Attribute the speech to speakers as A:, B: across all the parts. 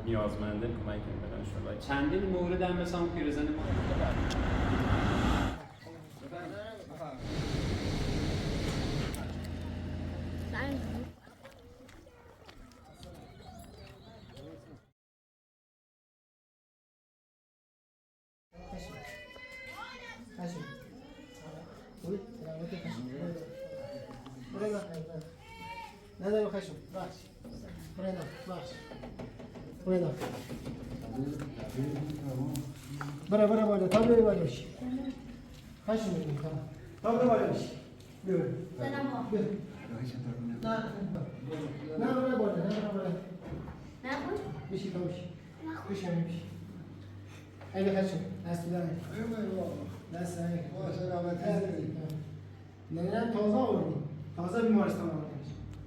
A: نیازمنده کمک بدن شما چندین مورد هم مثلا اون پیرزن ما
B: ندارم خشم بخش برا بالا تا بری بالا بشی خشم میگیم تا برا بالا بشی بیا نه برا بالا بشی تا بشی اگه خشم دست بدن دست نمیدونم تازه آوردیم تازه بیمارستان آوردیم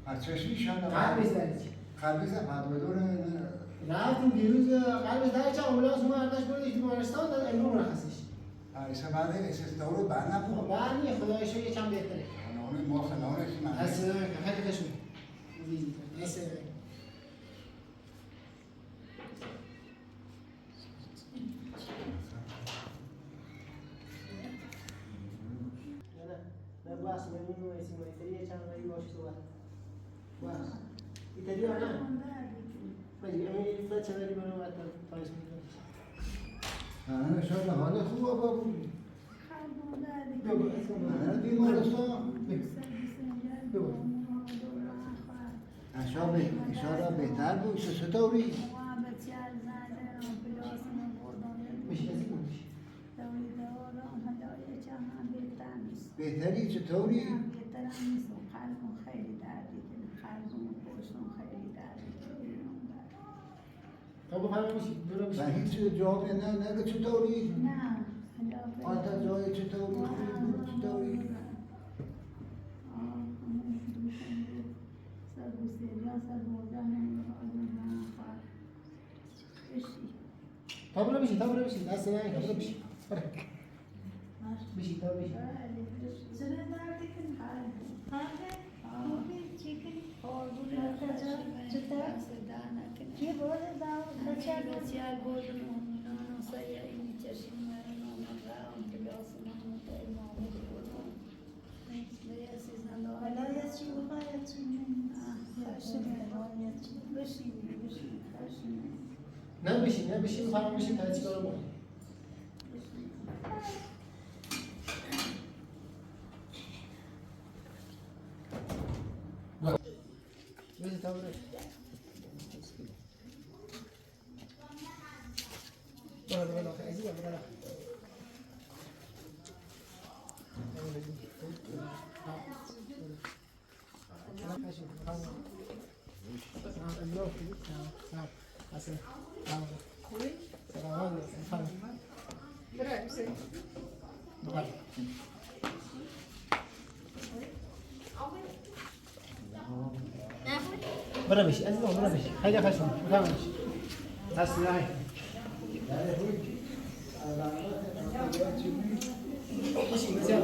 C: از چشمیشان
B: قلب میزنید
C: قلبی زفت بدون
B: رفتیم دیروز قلب درچه آمبولانس ما اردش بردش بیمارستان داد امرو مرخصش
C: ایسا بعد ایسا دورو برنبود
B: برنیه خدایش رو یکم بهتره
C: نونه ما خنانه که من
B: دست دارم که خیلی خشم دست دارم نه باش میمونم ایسی مایتری چند رایی باش تو باش ایتالیا نه ولی امی فلات چندی برام وقت پاریس میکنم
C: نه شاید حال خوب بابو نه بیمارستان اشاره بهتر بود چطوری بهتری چطوری
D: بهترم نیست قلبم خیلی درد میکنه قلبم و پشتم خیلی درد میکنه
B: تا بفرمایید بشید برو بشید
C: هیچ جواب نه چطوری
D: نه
C: آنتا جای چطوری چطوری
B: تا برو بشید دست نه برو بشید بشید تا بشید
D: چرا درد Ki böyle daha kaçar gördüm onu sayı içerisinde onu da gibi aslında ne sizden de hala yaşıyor
B: نه بشید بفرمایید بشید تا چیکار کنم بشید تا برو برا بشی عزیزم برا بشی خیلی خشم بفرمایید دست نه بشی بسیار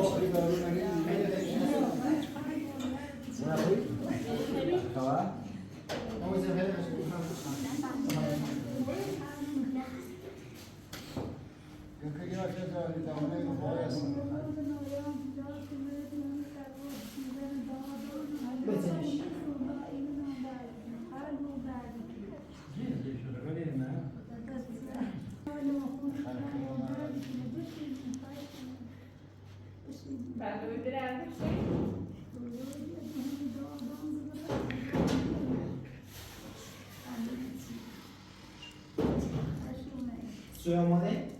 B: سوی آماده؟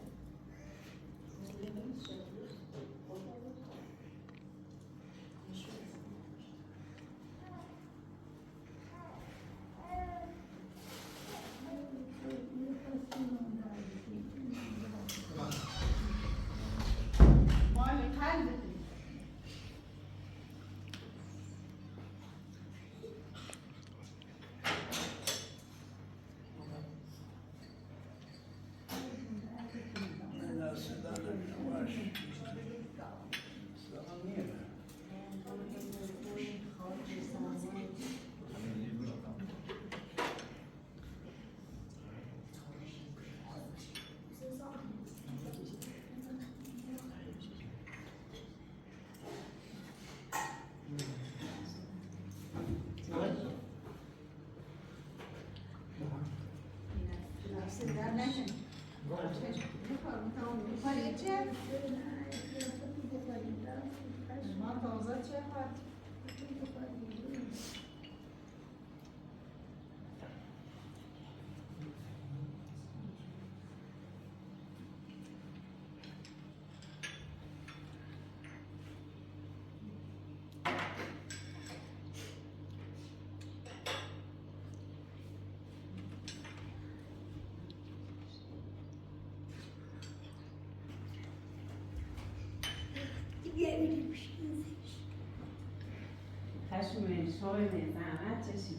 E: خشم شاید زحمت چشید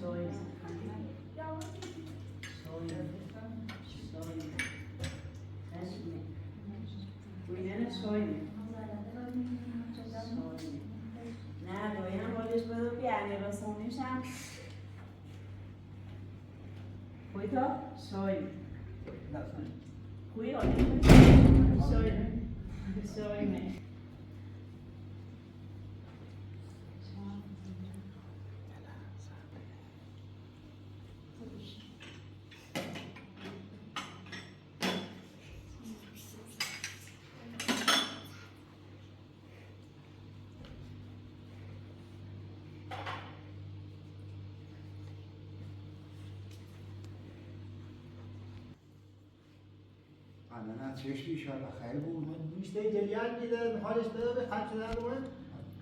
E: شاید خشم بویدن شاید نه بایم بالش بدو بیانی رسونیشم خوی تا شاید خوی آنیم شاید نه
C: نه چشمی ایشالله خیر بود.
B: بیشتر جلیان دیده حالش بده به خرج شده اومد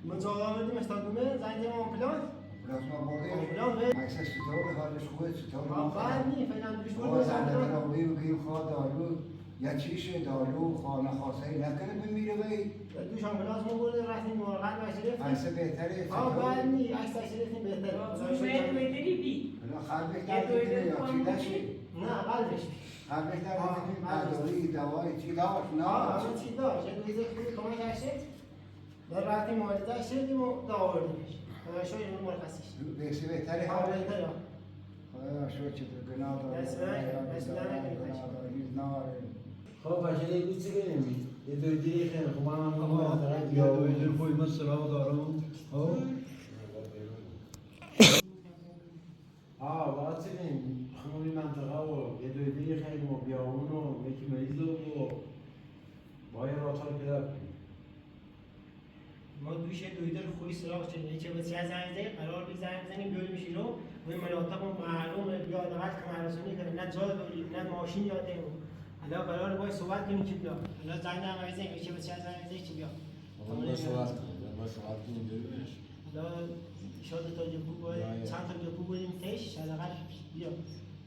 B: من جواب آمدیم استادومه زنگ زدم آمبولانس
C: ما بردیم
B: آمبولانس
C: عکسش چطوره حالش خوبه چطور
B: آفرین فعلا دوشمون
C: ما زنده راوی بگیم خواه دارو یا چیشه دارو خانه خاصه نکنه بمیره بایی
B: دوش آمبولانس ما بردیم رفتیم مرغن بشریف
C: عکس بهتره
B: آفرین عکس بشریفیم بهتره
C: خلبک در دیگه یا چی داشتی؟
B: نه قلبش
C: خلبک در دیگه اداری دوایی چی داشت؟ نه
B: همه چی داشت یه دویزه خوبی کمک هشت در رفتیم مالده شدیم و داوردیمش شوی اون مرخصیش
C: بهسی بهتره
B: ها بهتره
C: خدا شو چطور گناه داره
F: خب بچه دیگه چی کنیم؟ یه دویدی خیلی خوب هم
G: یا دویدی خوی من سراغ دارم
F: باید چی کنیم؟ خمونی منطقه و یه دویدی خیلی بیامون و یکی مریض و باید راتار پیدا کنیم
B: ما دوش دویدر خوی سراغ چه چه بسیار زنگ زنگ قرار بی زنگ بزنیم بیاریم میشی رو و این مناطق معلومه بیاد اول کمرسونی کنه نه جا داریم نه ماشین یادیم حالا قرار باید صحبت کنیم چی بیا حالا زنگ هم زنگ چه بسیار زنگ زنگ چی بیا حالا شاید تا جبو باید چند تا جبو بودیم تش حداقل بیا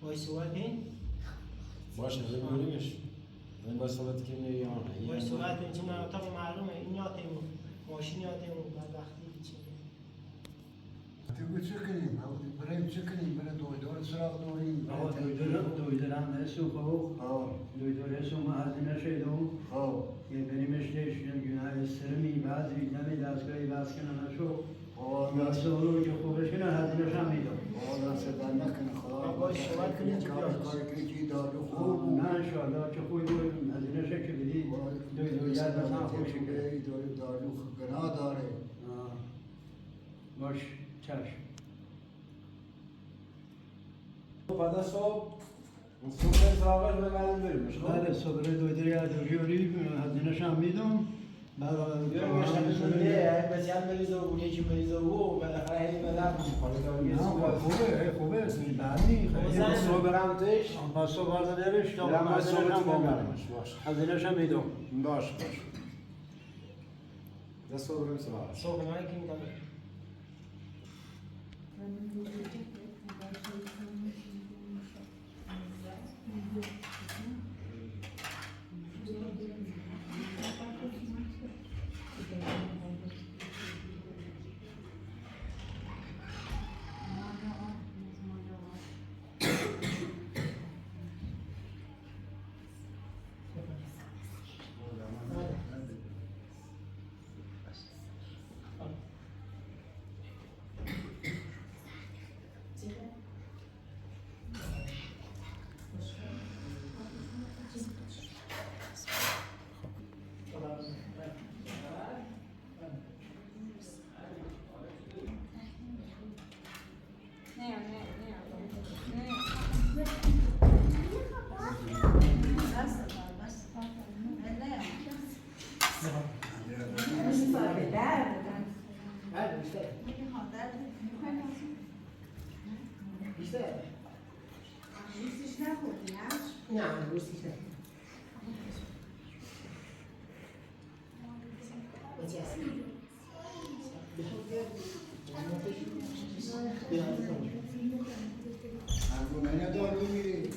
B: باید صحبت کنیم
F: باشه بگوریمش این باید صحبت کنیم یا نه
B: باید صحبت کنیم چه مناطق معلومه این یادیم ماشین یادیم بعد وقتی چی
C: تو چه کنیم؟ بریم چه کنیم؟ بریم دویدار سراغ داریم
G: دویدر هم نسو خوب دویدر هستم هزینه شدم یه بریمش دیشون گناه سرمی بعضی نمی دستگاهی بس کنه نشو دست رو که خوبش کنه هزینه شم میدم
C: دست در نکنه خدا
B: باید صحبت کنیم چی بیا
C: کاری کنی که دارو خوب
G: نه انشاءالله که خوبی بود هزینه شد که بدید دویدر بس هم خوبش کنه
C: دارو گناه داره
G: باش چشم
F: بعد صبح صبح سراغش به بعد بریم
G: بله صبح دویدر یادوری هزینه شم میدم
F: یه مشتبه بسیار مریض و یکی مریض و بالاخره هی بدم
G: خوبه بعدی
F: صبح برم تش
G: پس صبح بردارش تا هزینه شم میدم
F: باش دست صبح بریم سراغش
B: صبح نهایی که میدم بیشتر
E: روزیش نخوردی
B: نه روزیش نه
C: هنگونه نداری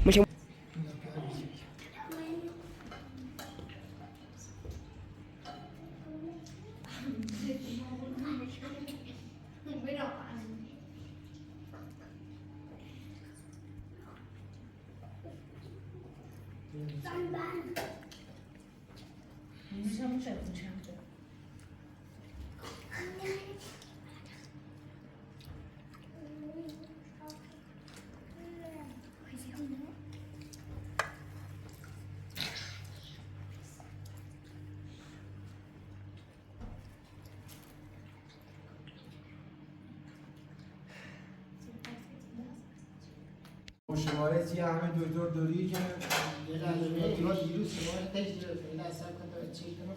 C: میری
F: شماره چی همه دکتر دوری که
B: یه لحظه اینا دیروز شما رو تشت گرفت این لحظه سب کن تا چک کنم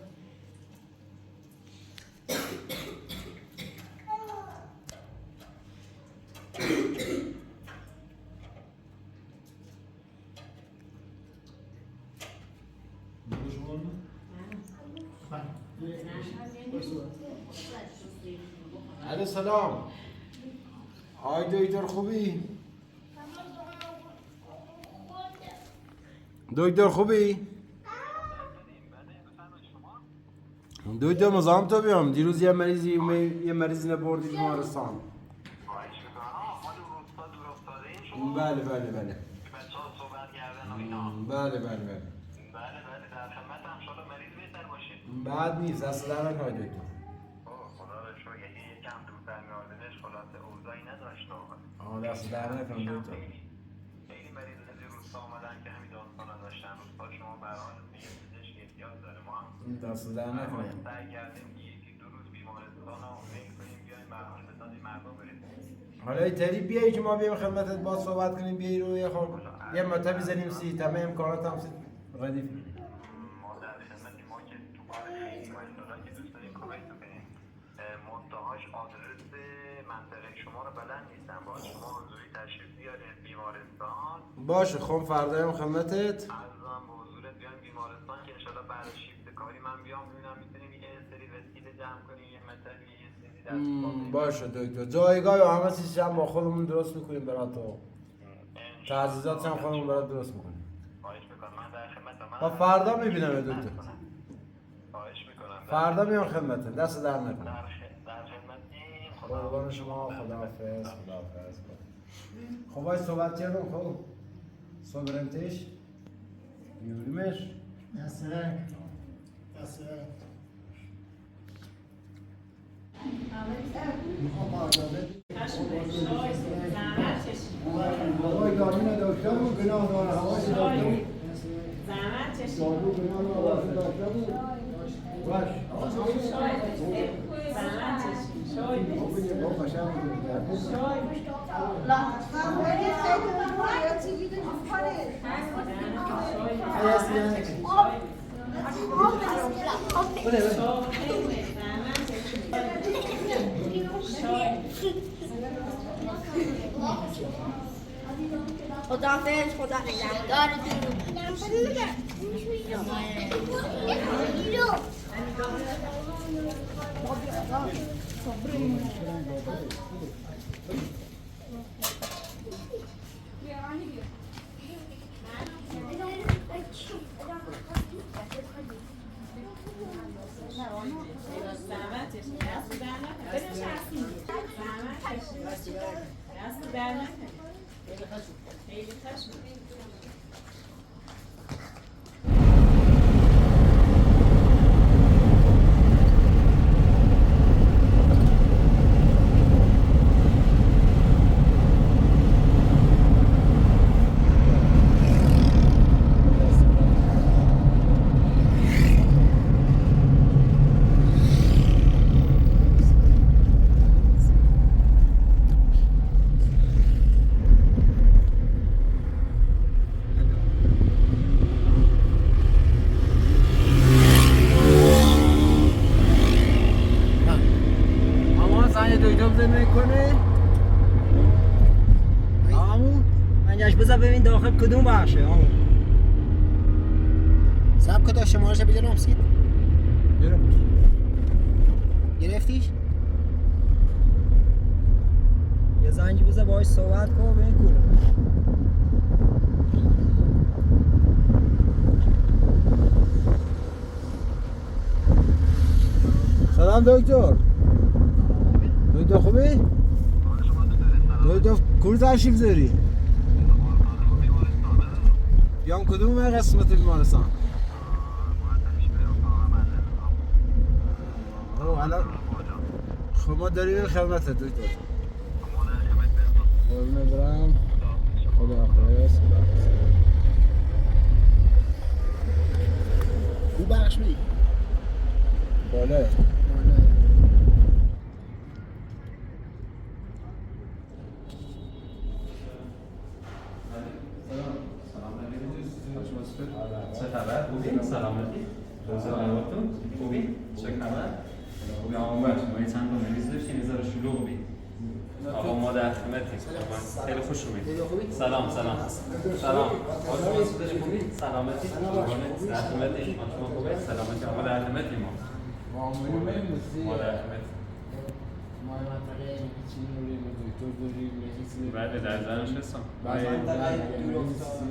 F: علیه سلام آی دکتر خوبی؟ دکتر خوبی؟ دکتر مزاحم تو بیام دیروز یه مریضی نبردی بیمارستان بله بله بله بله بله بله بعد نیست اصلا در نکنه دکتر
H: خدا رو شو یکم دورتر میاردش خلاصه اوضاعی نداشت
F: دست در نکنه دکتر
H: خیلی مریض از روستا آمدن که همین داستان داشتن روستا شما برای یه پزشک احتیاج داره ما هم
F: دست در نکنه
H: سعی کردیم یکی دو روز بیمارستان رو فکر کنیم بیایم برنامه بسازیم مردم برسیم
F: حالا ایتری بیایی که ما بیایم خدمتت با صحبت کنیم بیایی رو یه مطب بزنیم سی تمام امکانات هم ردیف
H: ما در خدمتی ما که تو کار خیلی مایستادا که دوست داریم کمکتون کنیم منتهاش آدرس منطقه شما رو بلد نیستن با شما حضوری تشریف بیارید بیمارستان
F: باشه خب فردا هم خدمتت
H: ارزم به حضورت بیایم بیمارستان که انشالله بعد شیفت کاری من بیام ببینم میتونیم یه سری وسیله جمع کنیم یه مطلبی یه سری دست
F: باشه دکتر جایگاه و همه چیز هم با خودمون درست میکنیم برات تو تجهیزات هم خودمون برات درست میکنیم
H: خواهش میکنم من در خدمتم
F: با فردا میبینم دکتر
H: خواهش میکنم
F: فردا میام خدمتت دست در نکنه
H: در خدمتیم
F: قربان شما خداحافظ خداحافظ خب باید صحبت کردم خب صبرمتش میبریمش
B: دست رنگ دست رنگ
C: هوای دارو نداشته بود گناه داره هوای داشته بود
E: زحمت چشید
C: دارو گناه داره داشته بود باش
E: زحمت چشید شاید
C: خب بگه با قشنگ بود
I: خداحافظ خدا نگهدارتون
E: خیلی خشم
F: زنگ دکتر بزنی کنی؟
B: آمون منجاش بذار ببین داخل کدوم بخشه آمون سب کتا شمارش بجا نامسید گرفتیش؟ یه زنگی بذار باهاش صحبت کن ببین کدوم
F: سلام دکتر. دکتر خوبی؟ دکتر کور تشریف داری؟ بیام کدوم قسمت بیمارستان؟ الان خب ما داریم خدمت دکتر. قربونت برم. خداحافظ.
B: او بخش می؟
F: بالا.
A: چه خبر؟ خوبی؟ سلامتی؟ روز احوالتون؟ خوبی؟ چه خبر؟ خوبی آقا بخش ما چند تا مریض داشتیم یه ذره شلوغ بودیم. آقا ما در خدمتیم. خیلی خوش اومدید. سلام. خوبی؟ سلامتی؟ در خدمتیم. شما خوبه؟ سلامتی آقا در خدمتیم ما. ما در خدمتیم.
F: ما منطقه چی داریم دکتر داریم
A: بله در زنش هستم.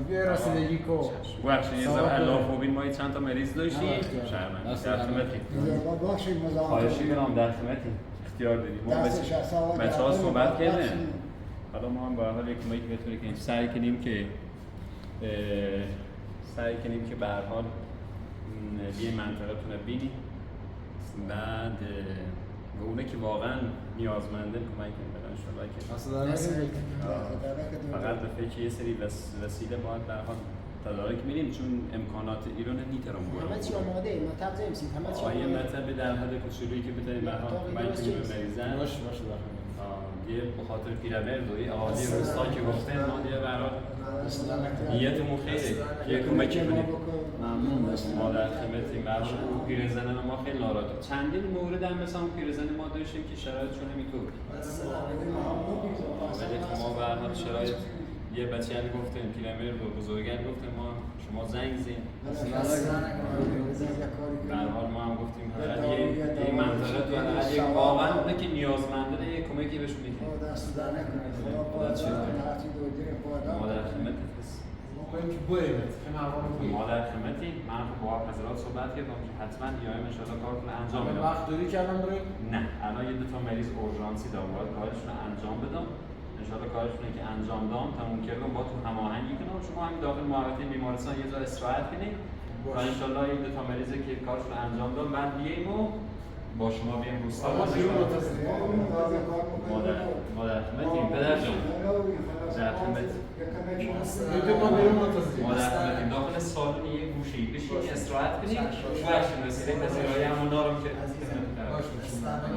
F: بیا رسیدگی کو.
A: بخشید یه ذره علافوبین ما چند تا مریض داشتیم. شرمنده در خدمتیم. خواهشی برام در خدمتیم. اختیار داریم. ما بچه‌ها صحبت کردن. حالا ما هم به هر حال یک کمکی بهتون کنیم. سعی کنیم که به هر حال یه منطقه تونه ببینیم. بعد به اونه که واقعا نیازمنده کمک کنیم بدن انشالله که فقط به فکر یه سری وسیله باید به هر حال تدارک می‌ریم چون امکانات ایران نیترم بود.
B: همه چی آماده مطلب زمسید همه چی
A: آماده. مطلب در حد کوچولویی که بتونیم به هر حال کمک کنیم به مریضان. باشه. یه به خاطر پیرمرد و اهالی روستا که گفتن ما دیگه به هر حال نیتمون خیره که کمک کنیم.
F: ممنون باشم.
A: ما در خدمتیم. پیرزن ما خیلی ناراحته. چندین مورد هم مثلا پیرزن ما داشتیم که شرایطشون اینطور. ولی ما به هر حال شرایط یه بچه هم گفتیم پیرمرد و بزرگان گفتیم ما شما زنگ زین. به هر حال ما هم گفتیم یه منطقه تو یه واقعا اونه که نیازمنده یه کمکی بهشون میکنیم. ما در خدمتیم. ما در خدمتیم. من با حضرات صحبت کردم که حتما بیایم ان شاءالله کارتون انجام بدم.
F: وقت داری که الان بریم؟
A: نه الان یه دو تا مریض اورژانسی دارم باید کارشون رو انجام بدم. ان شاءالله کارشون که انجام دادم تموم کردم با تو هماهنگی کنم. شما هم داخل محوطه بیمارستان یه جا استراحت کنید و ان شاءالله این دو تا مریضی که کارشون رو انجام دادم بعد بیایم و با شما بیایم روستا. ما در خدمتیم پدر جان. در خدمتیم. ما در خدمتیم. داخل سالن یه گوشه‌ای بشین استراحت کنید. باشین رسیدیم به زیرای همون دارم که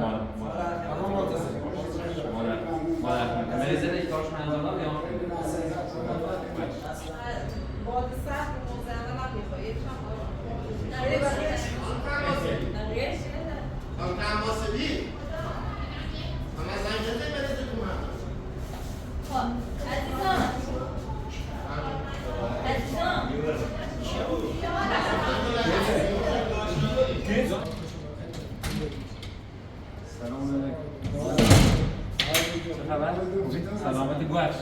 A: ما در خدمتیم. مریضی دیگه کارشون انجام دادم یا سلامتی گوش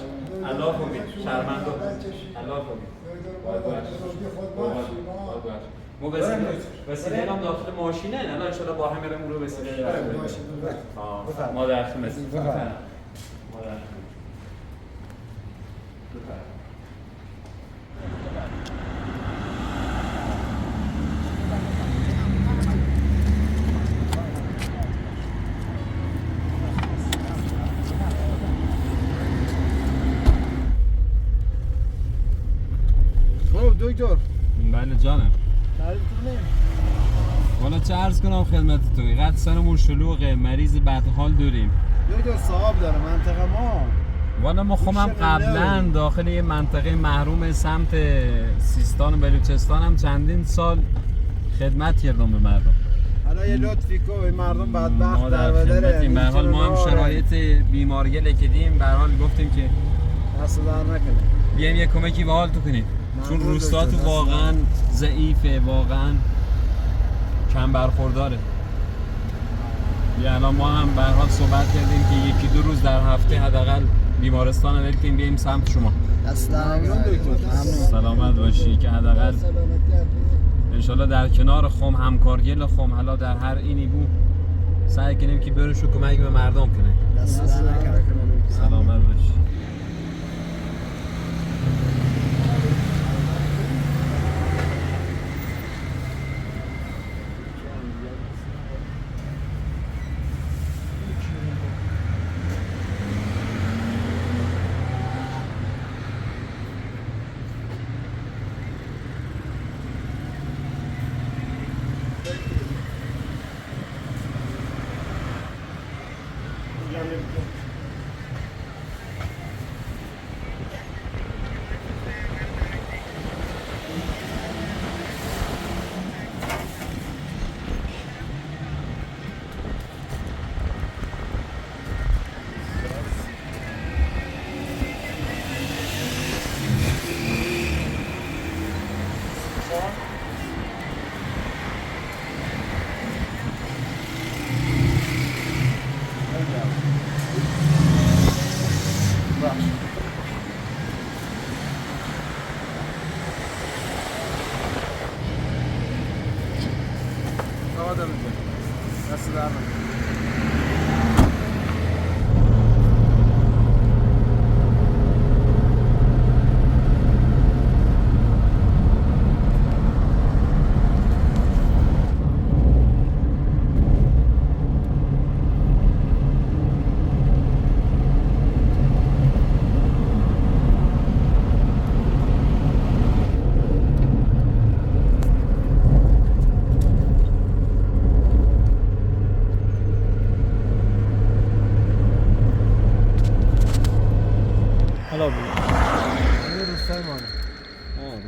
A: الله خوبی شرمنده الله خوبی مو وسیله هم داخل ماشینه نه انشالله با هم میرم رو وسیله ما در خدمتیم.
F: دکتر
A: بله جانم. والا چه عرض کنم خدمت تو اینقدر سرمون شلوغه مریض بدحال داریم.
F: دکتر صاحب داره منطقه ما.
A: والا ما خودم قبلا داخل یه منطقه محروم سمت سیستان و بلوچستان هم چندین سال خدمت کردم به مردم.
F: حالا یه لطفی کن مردم بدبخت در بدره.
A: به هر حال ما هم شرایط بیماری لکیدیم، به هر حال گفتیم که
F: دست در نکنه.
A: بیایم یه کمکی به حال تو کنیم، چون روستا تو واقعا ضعیفه، واقعا کم برخورداره. الان ما هم به هر حال صحبت کردیم که 1-2 روز در هفته حداقل بیمارستان ول کنیم بیایم سمت شما. سلامت باشی که حداقل انشالله در کنار خم همکارگل خم حالا در هر اینی بود سعی کنیم که برشو کمک به مردم کنه. سلامت باشی.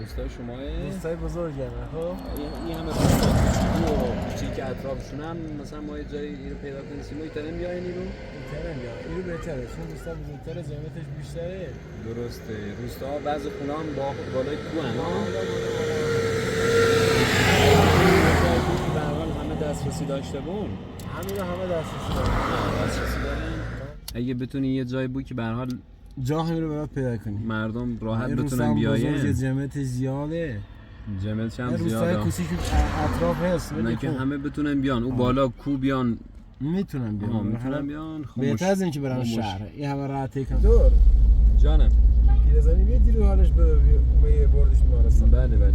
A: روستای شماه
F: روستای بزرگه خب
A: این همه روستا کوچیک که اطرافشون هم مثلا ما یه جایی اینو پیدا کنیم سیمو ایترن بیاین اینو
F: اینو بهتره چون روستا بزرگتره جمعیتش بیشتره.
A: درسته روستا بعضی خونه هم با بالای کوه ان به هر حال همه دسترسی داشته بون
F: همه دسترسی دارن.
A: اگه بتونی یه جایی بود که به هر حال
F: جا همین رو برات پیدا کنی
A: مردم راحت بتونن بیاین.
F: جمعیت زیاده،
A: جمعیتش هم
F: روستای
A: زیاده،
F: کوچیک اطراف هست
A: نه که همه بتونن بیان. او بالا کو بیان
F: میتونن
A: بیان
F: بهتر از اینکه برن شهر. این همه راحتی کن دور
A: جانم
F: پیرزنی میدی رو حالش به بردش بیمارستان.
A: بله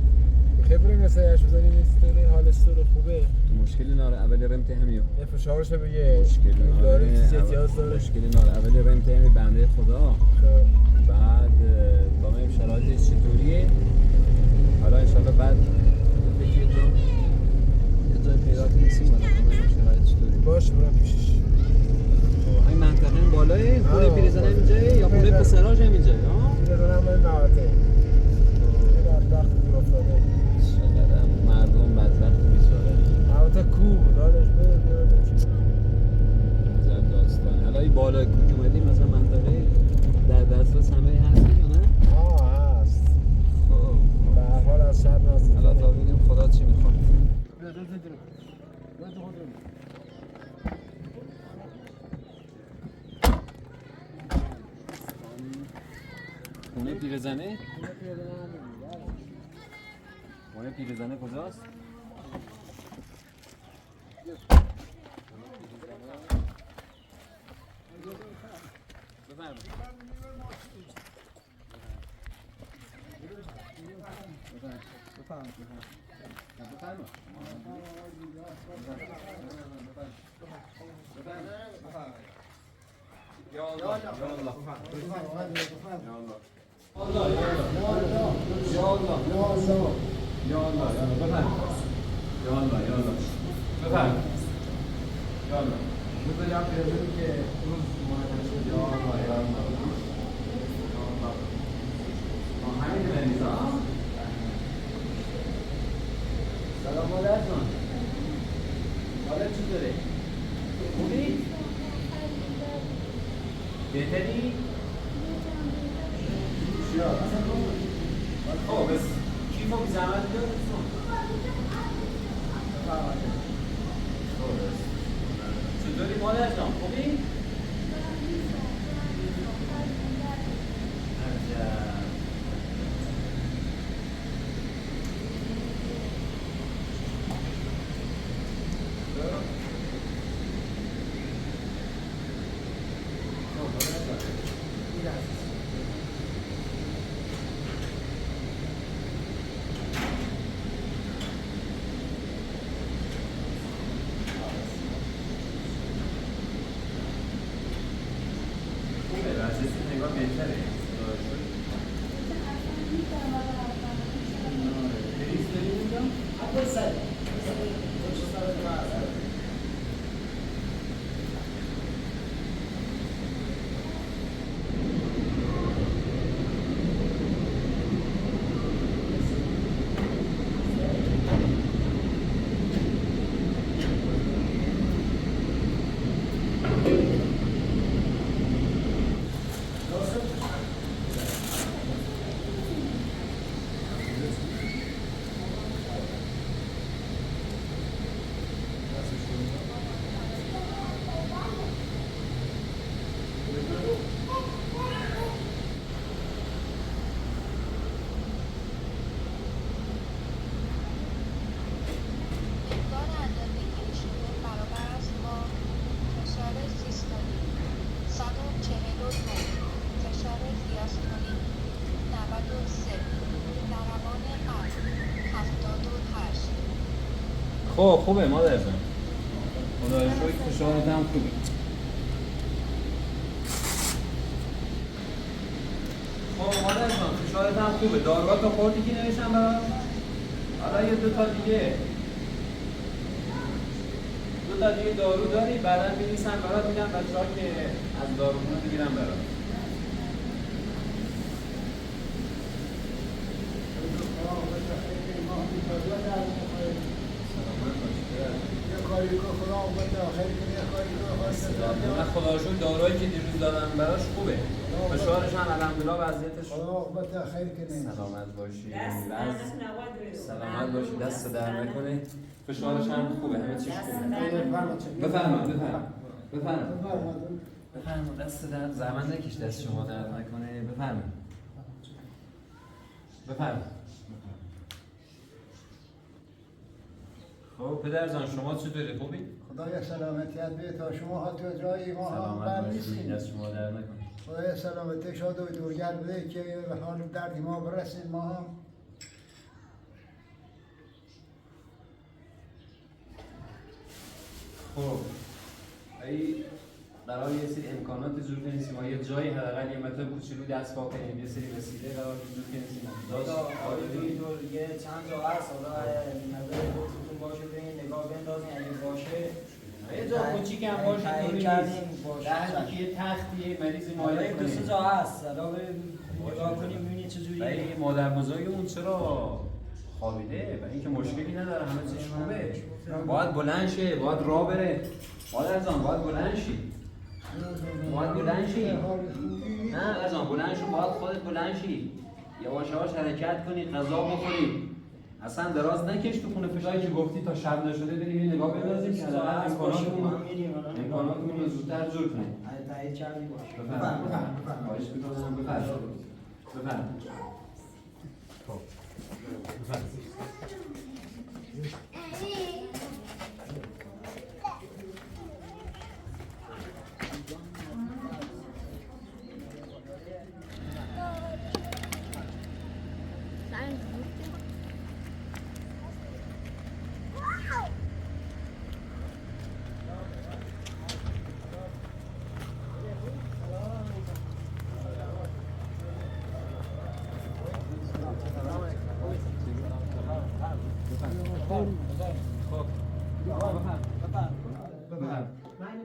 F: خبره مثلا بزنی میستره حالش رو خوبه.
A: مشکلی ناره اولی رمته همیو
F: فشارش بگه
A: مشکلی
F: داره چیز احتیاج داره.
A: مشکلی ناره اولی رمته همی بنده خدا بعد با ما شرایطش چطوریه حالا انشالله بعد بگید رو یه جای پیدا کنیسیم حالا با ما شرایط چطوری
F: باشه برم پیشش.
A: این منطقه بالای خونه پیرزن هم اینجایی یا خونه پسراج هم اینجایی؟
F: پیرزن هم باید نهاته بدبخت دور افتاده
A: چقدر مردم بدبخت بیچاره
F: البته کو دادش بره
A: عجب داستانی. حالا این بالای کو که اومدیم مثلا منطقه در دسترس همه هست یا نه؟
F: هست.
A: خب
F: به هر حال از شهر نزدیک.
A: حالا تا ببینیم خدا چی میخواد. خونه پیرزنه؟ خونه پیرزنه کجاست؟ حالا چطوره؟ خوبی؟ بهتری؟ خب بس کیفو بی زحمت بیار بسون چطوری مادر جان خوبی؟ عجب نگاه بهتره بریز داریم اینجا؟
I: امکان اندازه‌گیری شده برابر است با فشار سیستولیک 142 فشار دیاستولیک 93 ضربان قلب 78.
A: خب خوبه مادر جان خدا رو شکر فشارت هم خوبه خب مادر جان فشارت هم خوبه داروات رو خوردی که نوشتم برات حالا یه دوتا دیگه دارو داری بعدا می‌نویسم برات میدم بچه‌ها که از داروخونه بگیرم برات نه خدا رو شکر دارویی که دیروز دادم براش خوبه فشارش هم الحمدلله وضعیتش سلامت باشی سلامت باشی دست در نکنه فشارش هم خوبه همه چیش خوبه بفرمایید دست در زحمت نکش دست شما درد نکنه بفرمایید خب پدر جان شما چطوری خوبی؟
C: خدای سلامتیت به تا شما ها تو جایی ما هم
A: سلامت باشی دست شما درد نکنه
C: خدای سلامتی شاد و دورگر بده که به حال دردی ما برسید ما هم
A: خب ای قرار یه سری امکانات جور کنیم ما یه جایی حداقل یه مطلب کوچولو دست پا کنیم یه سری وسیله قرار جور کنیم
J: یه چند جا هست حالا نظر دوستتون باشه برین نگاه بندازین اگه باشه
A: یه جا کوچیک هم باشه
J: تعیین کردیم باشه
A: یه تختیه مریض معاینه کنیم
J: دو سه جا هست حالا نگاه کنیم ببینید چجوریه
A: ولی مادر بزرگمون چرا خوابیده و اینکه مشکلی نداره همه چیز خوبه باید بلند شه باید راه بره مادر جان باید بلند شی نه ازان بلند شو باید خودت بلند شی یواش یواش حرکت کنی غذا بخوری اصلا دراز نکش تو خونه فشاری که گفتی تا شب نشده بریم یه نگاه بندازیم که حداقل امکاناتمون رو زودتر جور کنیم
J: تایید کردی باشه
A: بفرمایید خواهش می‌کنم بفرمایید خب بفرمایید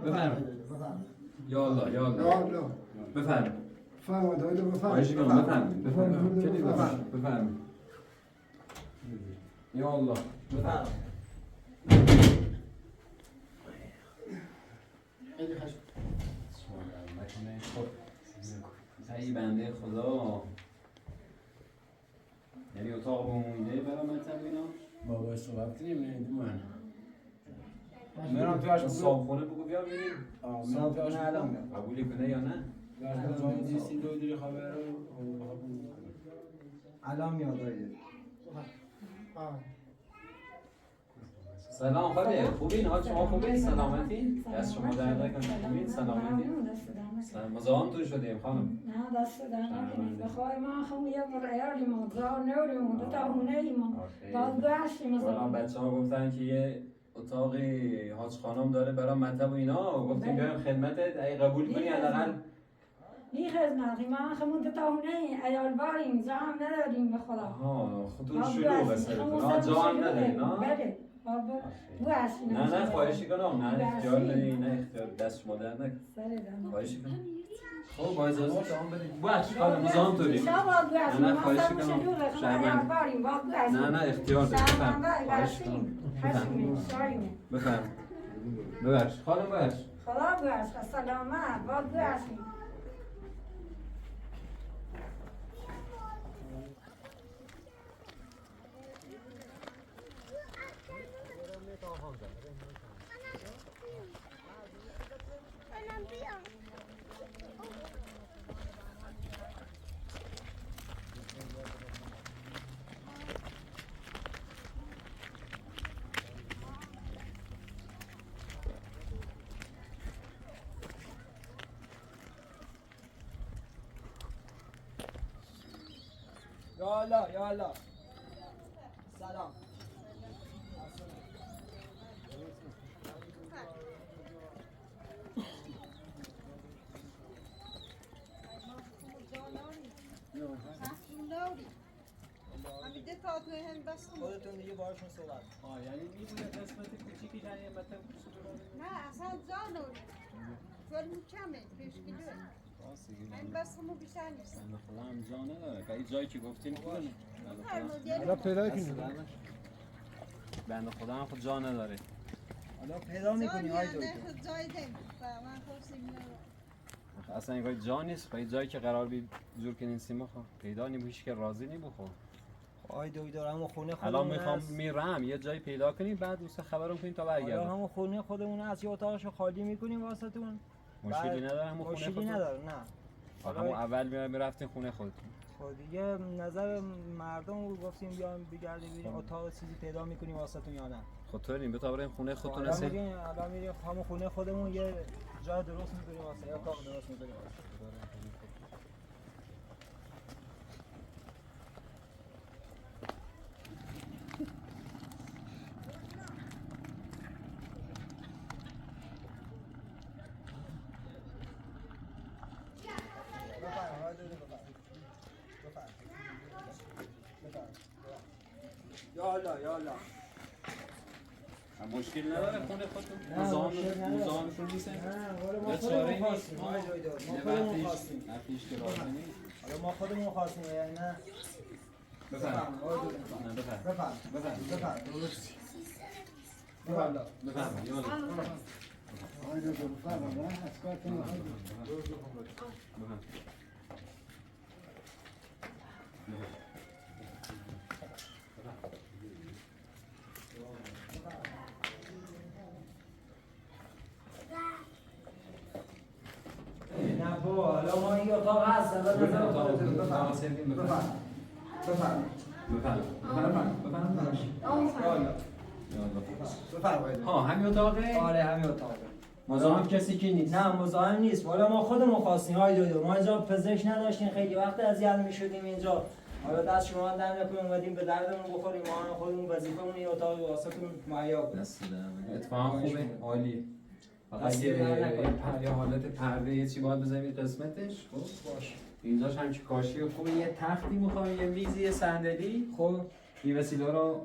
A: بفرمایید یا الله یا الله بفرمایید بفرمایید یا الله بفرمایید
B: خیلی خوش.
A: نکنه. خب ای بنده خدا، یعنی اتاق بمونده برای مطب اینا؟
F: بابا صحبت کنیم نمیدونم.
A: میرم تو اش صابخونه بگو بیا ببینیم.
F: میرم تو
J: نه الان میام.
A: قبولی کنه یا نه؟
F: از جایی نیستی دو خبر رو
J: الان میاد آیده.
A: سلام خاله، خوبین؟ حال شما خوبین؟ سلامتی؟ دست شما درد نکنه. خوبین؟ سلامتی؟ سلام. مزاحمتون شدیم خانم.
D: نه دست در نکنید. بخوای ما خمو یه مرایالی ما زار نوریم دو تا هونه ای ما باز گشتیم
A: والا بچه‌ها گفتن که یه اتاقی حاج خانم داره برای مطب و اینا، گفتیم بیایم خدمتت، اگه قبول کنی حداقل
D: بی خدمتی ما خمو دو تا هونه ای عیال باریم جا هم نداریم به خدا.
A: آها خودتون شلوغه سرتون. جا هم ندارین ها؟
D: بله.
A: نه خواهشی کنم، نه اختیار نداری، نه اختیار دست شما در نکن. خواهشی کنم. خب با اجازه شما برید. باش خاله مزاحم داریم. نه خواهشی کنم. شرمنده. نه اختیار داریم. خواهش کنم. بفرم. ببخش خانم ببخش.
D: خدا ببخش سلامت باز ببخشید.
J: یا الله سلام. خودتون دیگه باشون صحبت.
A: یعنی میدونه قسمت کوچیکی در یه مطب
K: نه اصلا جا نوری جلو کمه پیش کیلوه این بس همون بیشتر نیست
A: بنده خدا هم جا نداره که این جایی که گفتیم کنه
F: حالا پیدا کنیم
A: بنده خدا هم خود جا نداره
J: حالا پیدا میکنی های دوی
K: خود جای دیم من خورسیم
A: اصلا این جا نیست این جایی که قرار بید جور کنین سیما خب پیدا نمیشه که راضی نی بخور
J: آی دوی دارم و خونه خودمون
A: الان میخوام میرم یه جایی پیدا کنیم بعد دوست خبرم کنیم تا برگردم
J: حالا همون خونه خودمون از یه اتاقشو خالی میکنیم واسهتون
A: مشکلی نداره همون خونه خودتون
J: نداره نه
A: همون اول میرفتین خونه خودتون
J: خب دیگه نظر مردم رو گفتیم بیایم بگردیم ببینیم اتاق چیزی پیدا میکنیم واسهتون یا نه
A: خب تو بریم بتا بریم خونه خودتون
J: الان میریم همون خونه خودمون یه جای درست میکنیم واسه یا اتاق درست میکنیم یا الله
A: مشکل نداره خونه خودتون مزاحمشون نیستن
J: ما خودمون خواستیم حالا ما خودمون خواستیم یعنی نه
A: بفرم
J: نه بابا حالا ما این اتاق هست الان نظر خودتون بفرمایید
A: ها همین اتاقه؟
J: آره همین اتاقه
A: مزاحم کسی که نیست
J: نه مزاحم نیست والا ما خودمون خواستیم های دو ما اینجا پزشک نداشتیم خیلی وقت اذیت می‌شدیم اینجا حالا دست شما هم در نکنیم اومدیم به دردمون بخوریم ما هم خودمون وظیفه‌مون یه اتاق واسهتون مهیا کنیم
A: اتفاقا خوبه عالی فقط یه حالت پرده یه چی باید بزنیم قسمتش خب
J: باشه
A: اینجاش هم که کاشی خوبه یه تختی می‌خوایم یه میزی یه صندلی
J: خب
A: این وسیله رو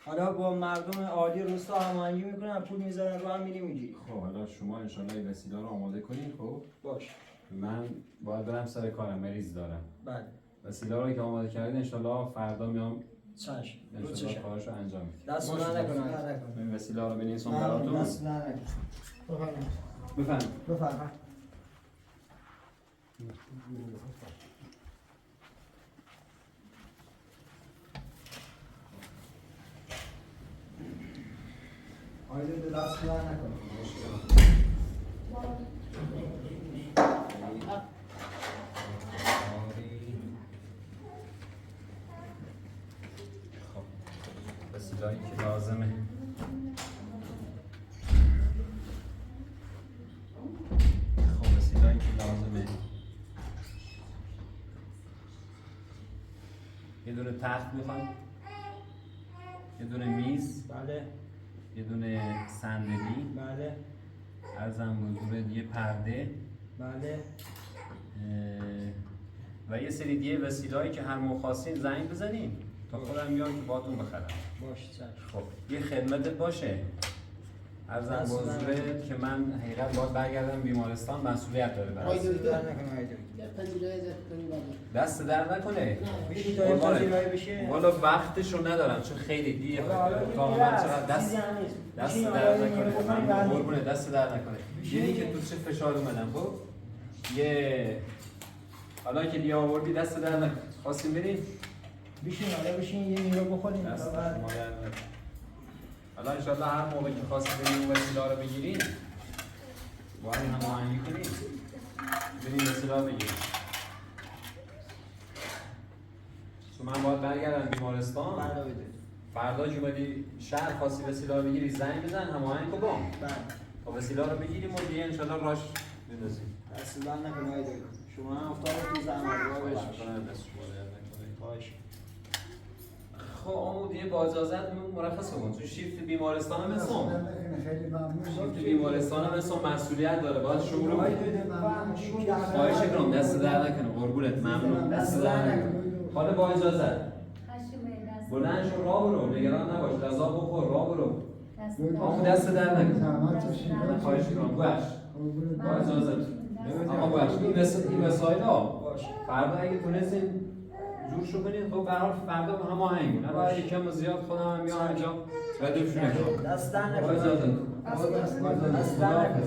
J: حالا با مردم عالی روستا هماهنگی میکنن پول میذارن رو هم میگیری
A: خب حالا شما انشالله این وسیله رو آماده کنین خب
J: باش
A: من باید برم سر کارم مریض دارم
J: بله
A: وسیله رو که آماده کردین انشالله فردا میام
J: چشم
A: انشالله کارشو انجام میدم
J: دست نکنم
A: این وسیله رو بنویسم براتون
J: دست نکنم
A: بفرمایید.
J: بفرمایید. آیده به دست بر نکنم.
A: خب وسیله‌ای که لازمه یه دونه تخت میخوام، یه دونه میز،
J: بله،
A: یه دونه صندلی،
J: بله،
A: ارزم حضورت یه پرده،
J: بله،
A: و یه سری دیگه وسیله‌ای که هر موقع خواستین زنگ بزنین تا خودم میام که باهاتون بخرم.
J: باشه چشم.
A: خب یه خدمتت باشه، ارزم حضورت که من حقیقت باید برگردم بیمارستان، مسئولیت داره برام. دست در نکنه.
J: میشه تا پذیرایی بشه؟
A: والا وقتشو ندارم چون خیلی دیگه تا من چقدر دست در نکنه. قربونه دست در نکنه. یعنی که تو چه فشار اومدم خب یه حالا که دیگه آوردی دست در نکنه. خواستیم بریم؟
J: بشین حالا بشین یه میرو بخوریم.
A: حالا انشالله هر موقع که خواستید بریم اون وسیله رو بگیرین باید هماهنگی کنیم بریم وسیله رو بگیریم. چون من باید برگردم بیمارستان، فردا که اومدی شهر خواستی وسیله رو بگیری زنگ بزن هماهنگ کن با تا وسیله رو بگیریم و دیگه انشالله راش بندازیم.
J: دست در نکنه آیده شما هم افتادتون زحمت رو
A: باشه. خب آمود یه با اجازت مرخص کن تو شیفت بیمارستان هم اسم شیفت بیمارستان هم اسم مسئولیت داره باید شروع خواهش کنم دست در نکنه قربونت ممنون دست در نکنه. حالا با اجازت بلند شو راه برو نگران نباش غذا بخور راه برو آمود دست در نکنه خواهش کنم باش با اجازت اما باش این وسایل ها فردا اگه تونستین جور شو کنید خب به هر حال فردا با هم آهنگ کنید. الان یکم زیاد خودم هم میام اینجا ردیف نکنم.
J: دست در نکنید.
A: دست در نکنید.